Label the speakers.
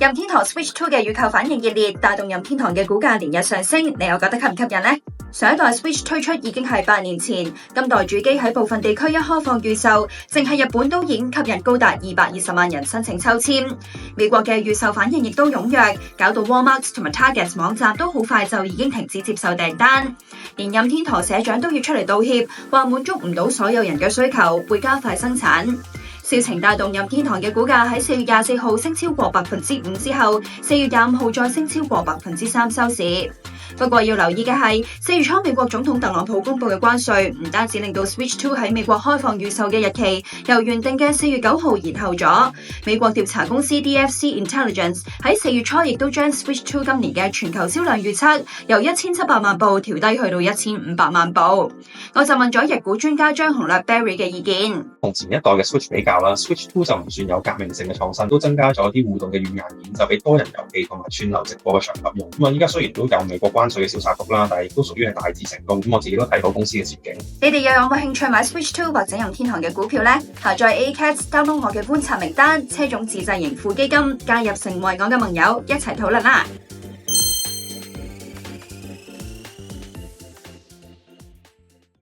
Speaker 1: 任天堂 Switch 2嘅預購反應熱烈，帶動任天堂嘅股價連日上升，你又覺得吸唔吸引呢？上一代 Switch 推出已經係8年前，今代主機喺部分地區一開放預售，淨係日本都已經吸引高達220萬人申請抽籤。美國嘅預售反應亦都踴躍，搞到 Walmart 同埋 Target 網站都好快就已經停止接受訂單。連任天堂社長都要出嚟道歉，話滿足唔到所有人嘅需求，會加快生產。銷情帶動任天堂嘅股價喺4月24號升超過5%之後，4月25號再升超過3%收市。不過要留意嘅係，4月初美國總統特朗普公布嘅關稅，唔單止令到 Switch 2喺美國開放預售嘅日期由原定嘅4月9號延後咗。美國調查公司 DFC Intelligence 喺4月初亦都將 Switch 2今年嘅全球銷量預測由1700萬部調低去到1500萬部。我就問咗日股專家張鴻略 Barry 嘅意見。
Speaker 2: 同前一代嘅 Switch 比較啦 ，Switch 2就唔算有革命性嘅創新，都增加咗啲互動嘅軟硬件，就俾多人遊戲同埋串流直播嘅場合用。咁依家雖然都有美國關稅嘅小插曲啦，但係亦都屬於係大致成功。咁我自己都睇好公司嘅前景。
Speaker 1: 你哋又有冇興趣買 Switch 2或者任天堂嘅股票呢？下載 Acast download 我嘅觀察名單，車種自製盈富基金，加入成為我嘅盟友，一齊討論啦！